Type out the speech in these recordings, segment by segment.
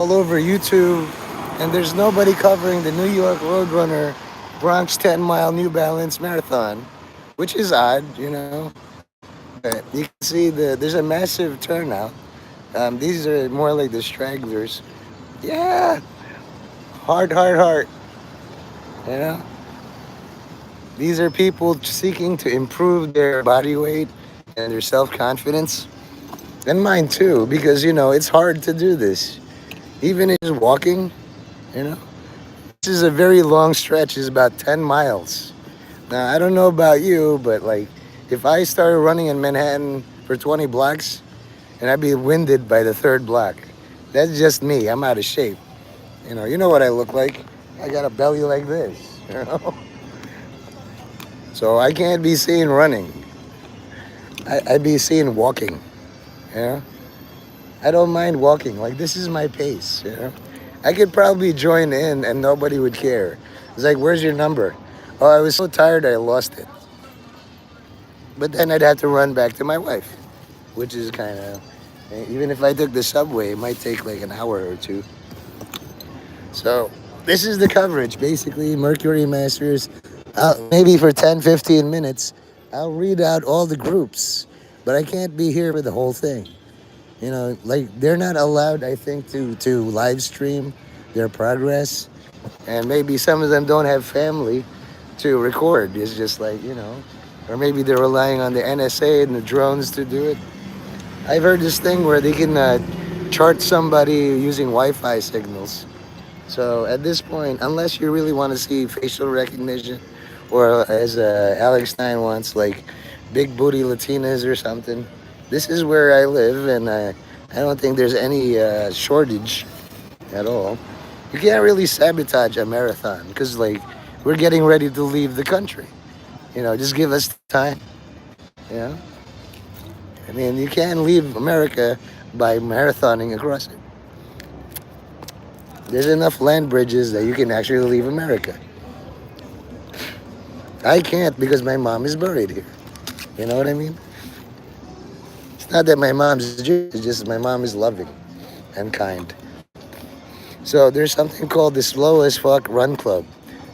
all over YouTube, and there's nobody covering the New York Roadrunner Bronx 10-mile New Balance Marathon, which is odd, you know. But you can see there's a massive turnout. These are more like the stragglers. Yeah, heart. You know, these are people seeking to improve their body weight and their self confidence, and mine too, because it's hard to do this. Even just walking, you know, this is a very long stretch. It's about 10 miles. Now, I don't know about you, but like if I started running in Manhattan for 20 blocks and I'd be winded by the third block, that's just me. I'm out of shape. You know what I look like. I got a belly like this, you know? So I can't be seen running. I'd be seen walking, you know? I don't mind walking. Like, this is my pace, you know? I could probably join in and nobody would care. It's like, where's your number? Oh, I was so tired I lost it. But then I'd have to run back to my wife, which is kind of, even if I took the subway, it might take like an hour or two. So this is the coverage. Basically, Mercury Masters, maybe for 10, 15 minutes, I'll read out all the groups, but I can't be here for the whole thing. Like they're not allowed, I think, to live stream their progress, and maybe some of them don't have family to record. It's just like or maybe they're relying on the NSA and the drones to do it. I've heard this thing where they can chart somebody using Wi-Fi signals. So at this point, unless you really want to see facial recognition, or as Alex Stein wants, like big booty Latinas or something, this is where I live, and I don't think there's any shortage at all. You can't really sabotage a marathon because, like, we're getting ready to leave the country. Just give us time. You know, I mean, you can't leave America by marathoning across it. There's enough land bridges that you can actually leave America. I can't because my mom is buried here. You know what I mean? It's not that my mom's Jewish, it's just my mom is loving and kind. So there's something called the Slow as Fuck Run Club,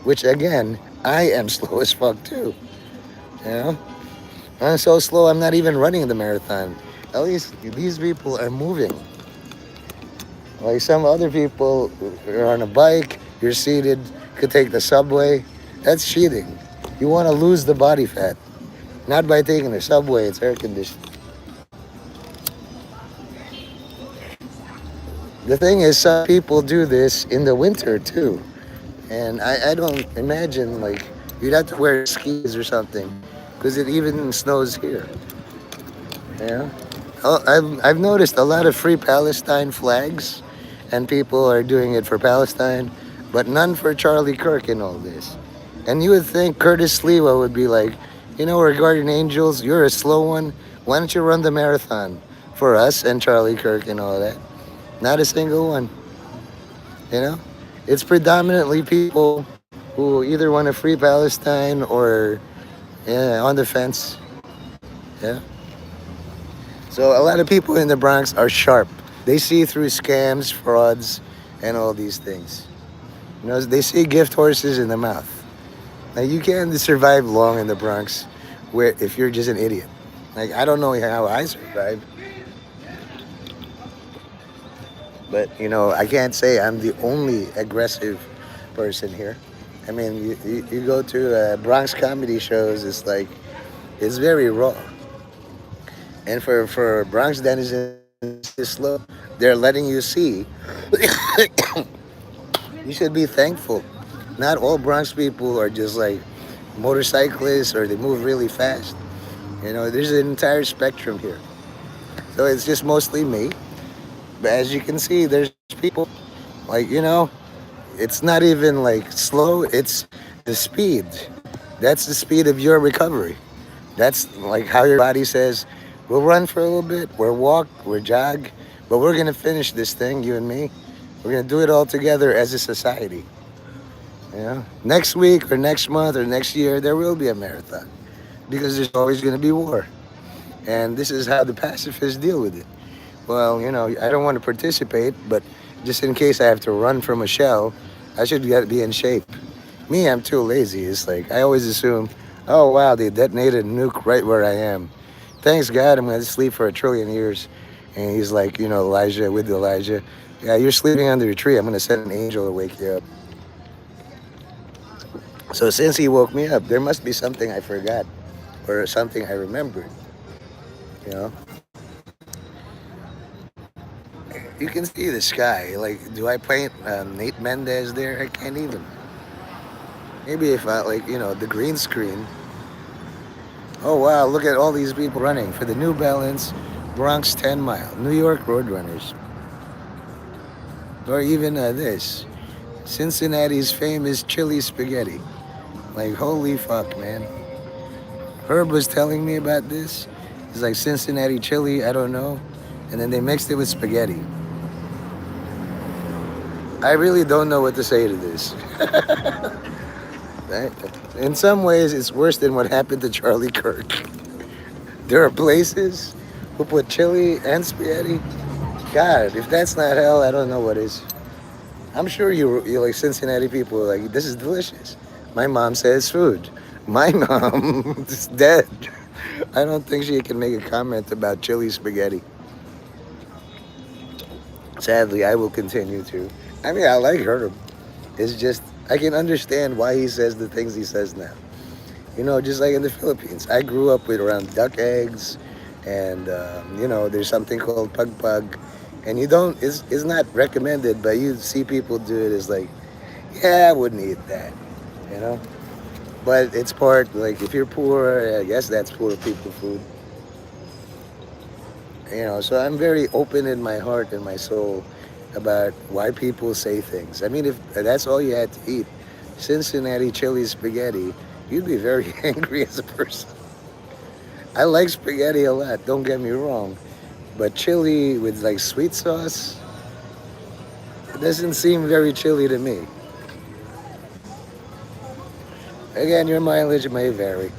which again, I am slow as fuck too. You know? I'm so slow I'm not even running the marathon. At least these people are moving. Like some other people are on a bike, you're seated, could take the subway. That's cheating. You want to lose the body fat. Not by taking the subway, it's air conditioned. The thing is, some people do this in the winter too. And I don't imagine, like, you'd have to wear skis or something because it even snows here. Yeah. I've noticed a lot of free Palestine flags, and people are doing it for Palestine, but none for Charlie Kirk in all this. And you would think Curtis Sliwa would be like, we're guardian angels, you're a slow one. Why don't you run the marathon for us and Charlie Kirk and all that? Not a single one. You know? It's predominantly people who either want to free Palestine or on the fence. Yeah. So a lot of people in the Bronx are sharp. They see through scams, frauds, and all these things. They see gift horses in the mouth. Now you can't survive long in the Bronx where if you're just an idiot. Like I don't know how I survived. But I can't say I'm the only aggressive person here. I mean, you go to Bronx comedy shows, it's very raw. And for Bronx denizens this slow, they're letting you see. You should be thankful. Not all Bronx people are just like motorcyclists or they move really fast. There's an entire spectrum here. So it's just mostly me. But as you can see, there's people like, it's not even like slow, it's the speed. That's the speed of your recovery. That's like how your body says, we'll run for a little bit, we'll walk, we'll jog, but we're going to finish this thing, you and me. We're going to do it all together as a society. Next week or next month or next year, there will be a marathon because there's always going to be war. And this is how the pacifists deal with it. Well, I don't want to participate, but just in case I have to run from a shell, I should be in shape. Me, I'm too lazy. It's like I always assume, oh wow, they detonated a nuke right where I am. Thanks God, I'm gonna sleep for a trillion years. And he's like, Elijah with Elijah. Yeah, you're sleeping under a tree. I'm gonna send an angel to wake you up. So since he woke me up, there must be something I forgot or something I remembered. You know, you can see the sky. Like, do I paint Nate Mendez there? I can't even. Maybe if I like, the green screen. Oh wow, look at all these people running for the New Balance Bronx 10 mile, New York Roadrunners. Or even this, Cincinnati's famous chili spaghetti. Like, holy fuck, man. Herb was telling me about this. It's like Cincinnati chili, I don't know. And then they mixed it with spaghetti. I really don't know what to say to this. Right? In some ways, it's worse than what happened to Charlie Kirk. There are places who put chili and spaghetti. God, if that's not hell, I don't know what is. I'm sure you like Cincinnati people are like, this is delicious. My mom says food. My mom is dead. I don't think she can make a comment about chili spaghetti. Sadly, I will continue to. I mean, I like Herb. It's just, I can understand why he says the things he says now. Just like in the Philippines. I grew up with around duck eggs, and, there's something called pug pug. And you don't, it's not recommended, but you see people do it. It's like, yeah, I wouldn't eat that, you know? But it's part, like, if you're poor, I guess that's poor people food. So I'm very open in my heart and my soul about why people say things. I mean, if that's all you had to eat, Cincinnati chili spaghetti, you'd be very angry as a person. I like spaghetti a lot, don't get me wrong. But chili with like sweet sauce, it doesn't seem very chili to me. Again, your mileage may vary.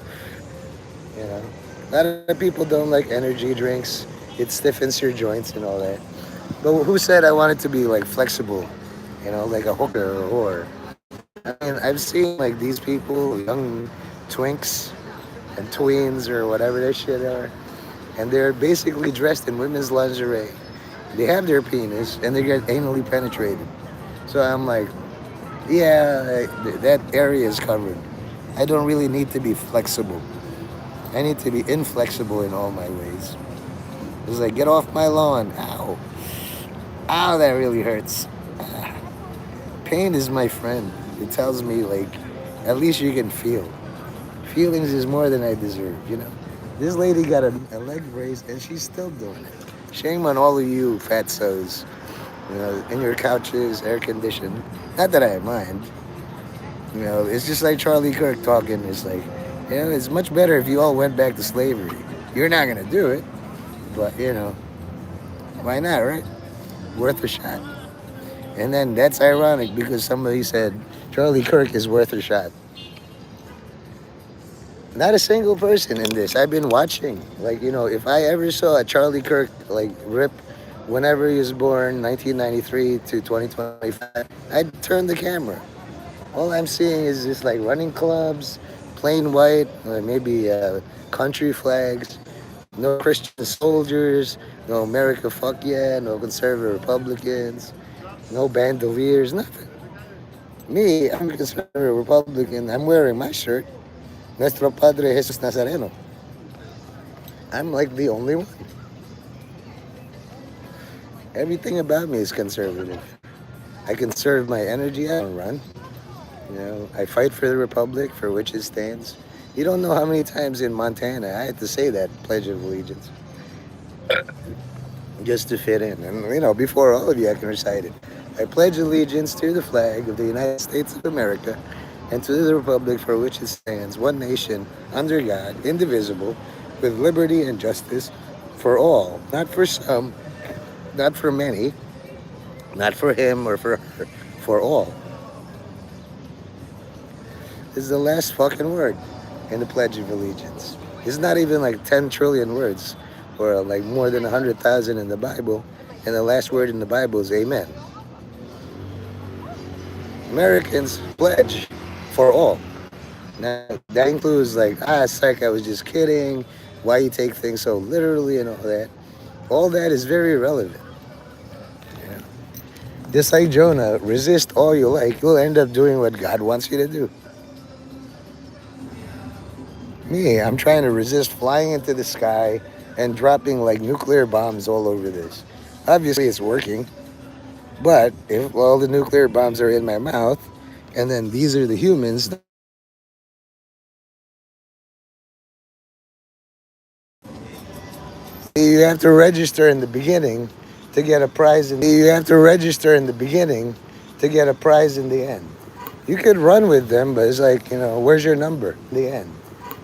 You know, a lot of people don't like energy drinks. It stiffens your joints and all that. But who said I wanted to be like flexible? Like a hooker or a whore. I mean, I've seen like these people, young twinks and tweens or whatever that shit are, and they're basically dressed in women's lingerie. They have their penis and they get anally penetrated. So I'm like, yeah, that area is covered. I don't really need to be flexible. I need to be inflexible in all my ways. It's like, get off my lawn. Ow. Ow, that really hurts. Pain is my friend. It tells me, like, at least you can feel. Feelings is more than I deserve. This lady got a leg brace and she's still doing it. Shame on all of you fatzos, in your couches, air conditioned. Not that I mind. It's just like Charlie Kirk talking. It's like, it's much better if you all went back to slavery. You're not going to do it, but, why not, right? Worth a shot. And then that's ironic because somebody said Charlie Kirk is worth a shot. Not a single person in this. I've been watching. Like, if I ever saw a Charlie Kirk, like, rip whenever he was born, 1993 to 2025, I'd turn the camera. All I'm seeing is just, like, running clubs, plain white, maybe country flags, no Christian soldiers, no America fuck yeah, no conservative Republicans, no bandoliers, nothing. Me, I'm a conservative Republican. I'm wearing my shirt. Nuestro Padre Jesus Nazareno. I'm like the only one. Everything about me is conservative. I conserve my energy. I don't run. I fight for the Republic for which it stands. You don't know how many times in Montana I had to say that Pledge of Allegiance just to fit in. And, before all of you, I can recite it. I pledge allegiance to the flag of the United States of America and to the republic for which it stands, one nation, under God, indivisible, with liberty and justice for all, not for some, not for many, not for him or for her, for all. This is the last fucking word in the Pledge of Allegiance. It's not even like 10 trillion words or like more than 100,000 in the Bible, and the last word in the Bible is amen. Americans pledge for all. Now, that includes like, psych, I was just kidding. Why you take things so literally and all that. All that is very relevant. You know? Just like Jonah, resist all you like, you'll end up doing what God wants you to do. Me, I'm trying to resist flying into the sky and dropping like nuclear bombs all over this. Obviously, it's working, but if all the nuclear bombs are in my mouth, and then these are the humans, you have to register in the beginning to get a prize. You have to register in the beginning to get a prize in the end. You could run with them, but it's like, where's your number? In the end.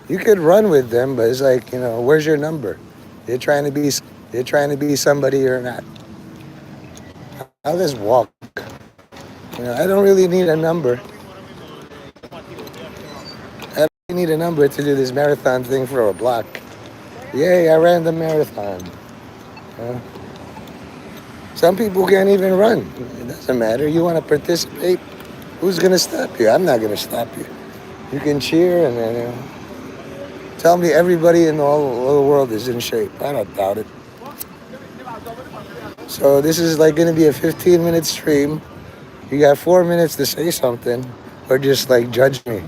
You could run with them, but it's like, where's your number? You're trying to be somebody you're not. I'll just walk. I don't really need a number. I don't really need a number to do this marathon thing for a block. Yay, I ran the marathon. Uh, some people can't even run. It doesn't matter. You want to participate? Who's going to stop you? I'm not going to stop you. You can cheer and then tell me everybody in all the world is in shape. I don't doubt it. So this is like going to be a 15-minute stream. You got 4 minutes to say something or just like judge me.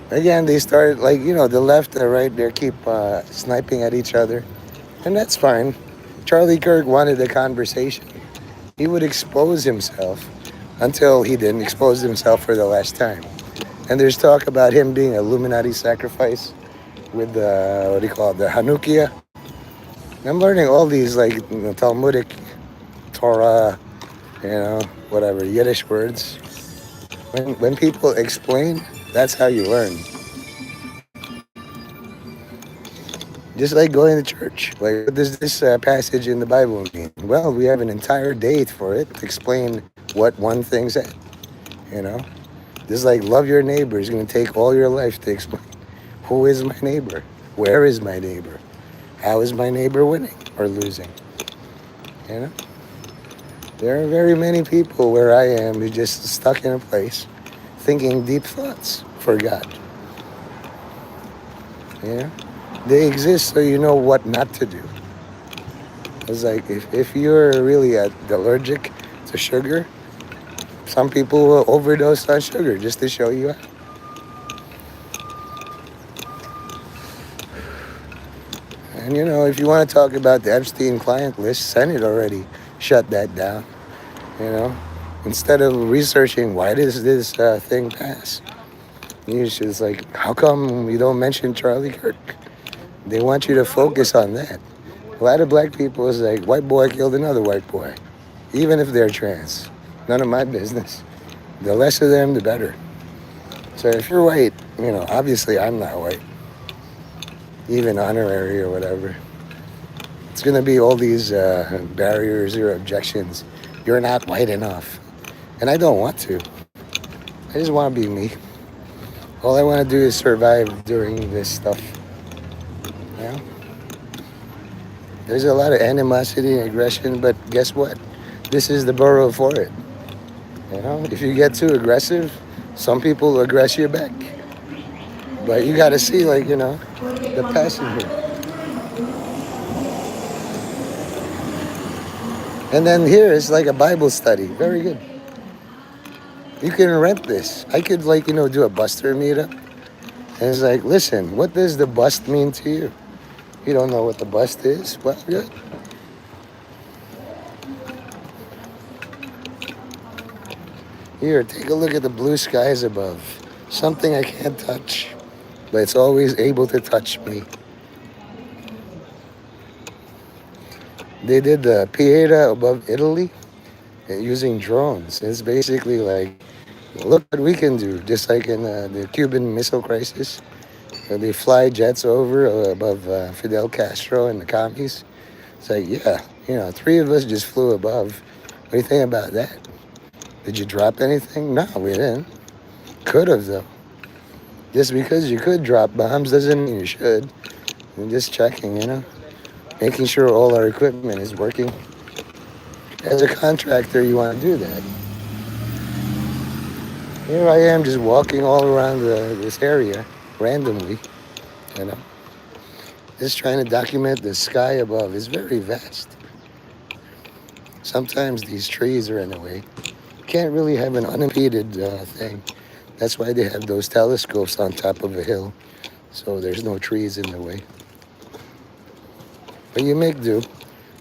Again, they started like, the left and the right there keep sniping at each other. And that's fine. Charlie Kirk wanted a conversation. He would expose himself until he didn't expose himself for the last time. And there's talk about him being Illuminati sacrifice with the, what do you call it, the Hanukkah. I'm learning all these like Talmudic, Torah, whatever, Yiddish words. When people explain, that's how you learn. Just like going to church. Like, what does this passage in the Bible mean? Well, we have an entire day for it to explain what one thing said. Just like love your neighbor is going to take all your life to explain who is my neighbor, where is my neighbor, how is my neighbor winning or losing. There are very many people where I am who just stuck in a place thinking deep thoughts for God. They exist so you know what not to do. It's like if you're really allergic to sugar, some people will overdose on sugar just to show you how. And if you want to talk about the Epstein client list, Senate already shut that down. Instead of researching why does this thing pass, you should like, how come you don't mention Charlie Kirk? They want you to focus on that. A lot of black people is like, white boy killed another white boy, even if they're trans. None of my business. The less of them, the better. So if you're white, obviously I'm not white, even honorary or whatever. It's going to be all these barriers or objections. You're not white enough. And I don't want to. I just want to be me. All I want to do is survive during this stuff. There's a lot of animosity and aggression, but guess what? This is the borough for it. If you get too aggressive, some people will aggress you back. But you got to see, the passenger. And then here is like a Bible study. Very good. You can rent this. I could do a buster meetup. And it's like, listen, what does the bust mean to you? You don't know what the bust is? Well, good. Here, take a look at the blue skies above. Something I can't touch, but it's always able to touch me. They did the Pieta above Italy using drones. It's basically like, look what we can do, just like in the Cuban Missile Crisis. They fly jets over above Fidel Castro and the commies. It's like, yeah, 3 of us just flew above. What do you think about that? Did you drop anything? No, we didn't. Could have, though. Just because you could drop bombs doesn't mean you should. I'm just checking, making sure all our equipment is working. As a contractor, you want to do that. Here I am just walking all around this area randomly, you know, just trying to document the sky above. It's very vast. Sometimes these trees are in the way. You can't really have an unimpeded thing. That's why they have those telescopes on top of a hill, so there's no trees in the way. But you make do.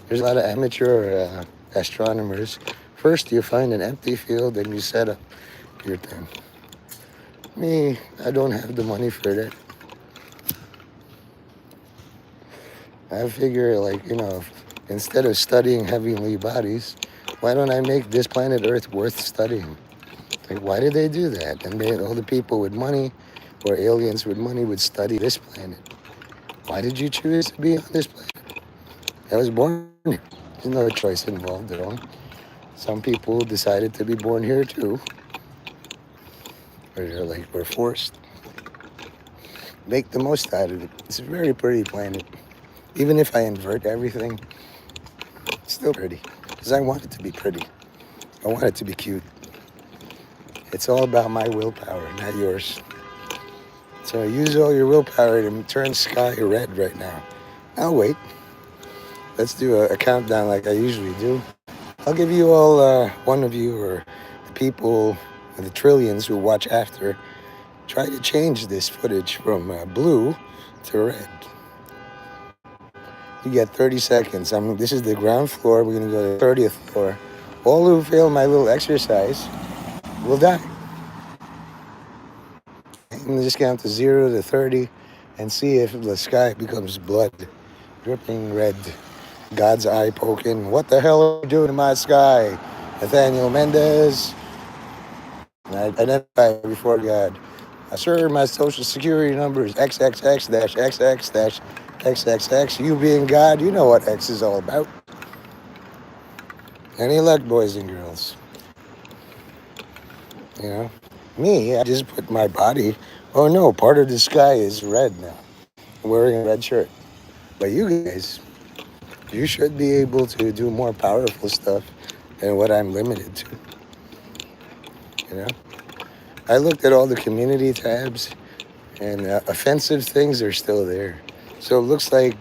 There's a lot of amateur astronomers. First, you find an empty field and you set up your thing. Me, I don't have the money for that. I figure, like, instead of studying heavenly bodies, why don't I make this planet Earth worth studying? Like, why did they do that? And all the people with money, or aliens with money, would study this planet. Why did you choose to be on this planet? I was born here. There's no choice involved at all. Some people decided to be born here too. Or they're like, we're forced. Make the most out of it. It's a very pretty planet. Even if I invert everything, it's still pretty. Because I want it to be pretty. I want it to be cute. It's all about my willpower, not yours. So use all your willpower to turn sky red right now. I'll wait. Let's do a countdown like I usually do. I'll give you all, one of you or the people, the trillions who watch after, try to change this footage from blue to red. You get 30 seconds. This is the ground floor. We're going to go to the 30th floor. All who fail my little exercise will die. I'm going to just count to 0 to 30 and see if the sky becomes blood, dripping red. God's eye poking. What the hell are you doing in my sky? Nathaniel Mendez. And I identify before God. Sir, my social security number is XXX-XX-XXX. You being God, you know what X is all about. Any luck, boys and girls? Me, I just put my body. Oh no, part of the sky is red now. I'm wearing a red shirt. But you guys, you should be able to do more powerful stuff than what I'm limited to. I looked at all the community tabs, and offensive things are still there. So it looks like,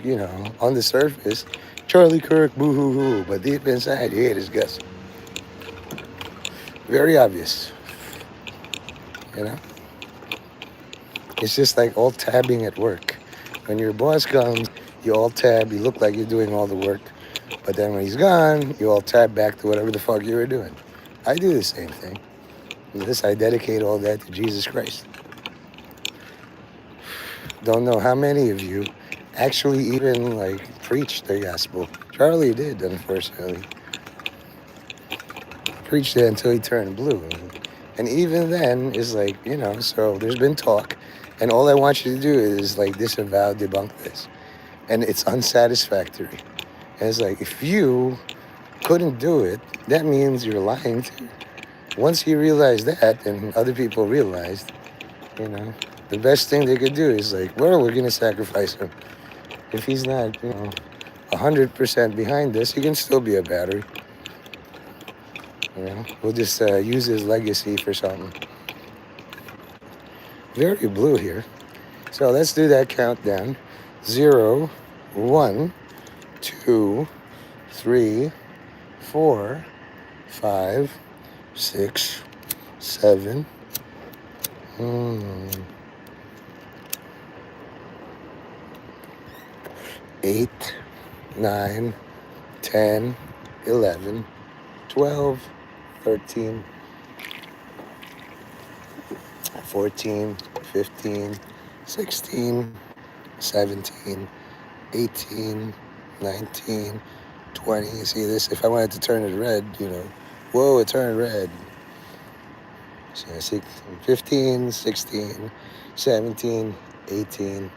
on the surface, Charlie Kirk, boo-hoo-hoo, but deep inside, he hate his guts. Very obvious, It's just like alt tabbing at work. When your boss comes, you alt tab, you look like you're doing all the work. But then when he's gone, you alt tab back to whatever the fuck you were doing. I do the same thing. I dedicate all that to Jesus Christ. Don't know how many of you actually even preached the gospel. Charlie did, unfortunately. Preached it until he turned blue. And even then, it's so there's been talk. And all I want you to do is disavow, debunk this. And it's unsatisfactory. And it's if you couldn't do it, that means you're lying too. Once you realize that, and other people realized, the best thing they could do is well, we're going to sacrifice him. If he's not, 100% behind this, he can still be a battery. We'll just use his legacy for something. Very blue here. So let's do that countdown. 0, 1, 2, 3, 4, 5, 6, 7, 8, 9, 10, 11, 12, 13, 14, 15, 16, 17, 18, 19, 20. You see this? If I wanted to turn it red, whoa, it turned red. So 15, 16, 17, 18,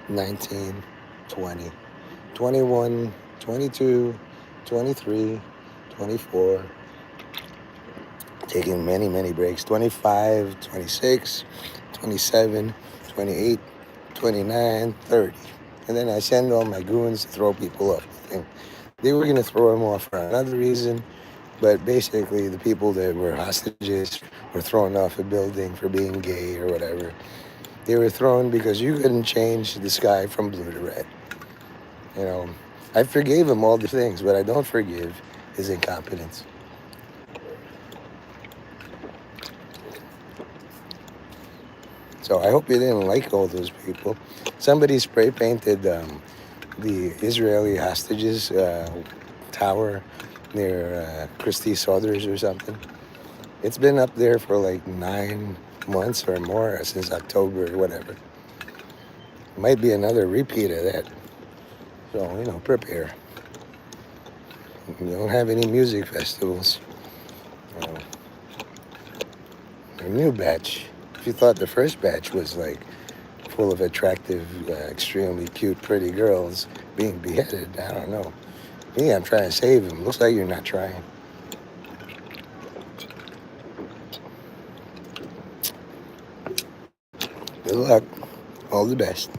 19, 20, 21, 22, 23, 24. Taking many, many breaks. 25, 26, 27, 28, 29, 30. And then I send all my goons to throw people off the thing. They were going to throw him off for another reason. But basically, the people that were hostages were thrown off a building for being gay or whatever. They were thrown because you couldn't change the sky from blue to red. You know, I forgave him all the things, but I don't forgive his incompetence. So I hope you didn't like all those people. Somebody spray painted the Israeli hostages tower near Christie Sothers or something. It's been up there for like 9 months or more since October or whatever. Might be another repeat of that. So, prepare. You don't have any music festivals. Uh, a new batch. If you thought the first batch was like full of attractive, extremely cute, pretty girls being beheaded, I don't know. Me, I'm trying to save them. Looks like you're not trying. Good luck. All the best.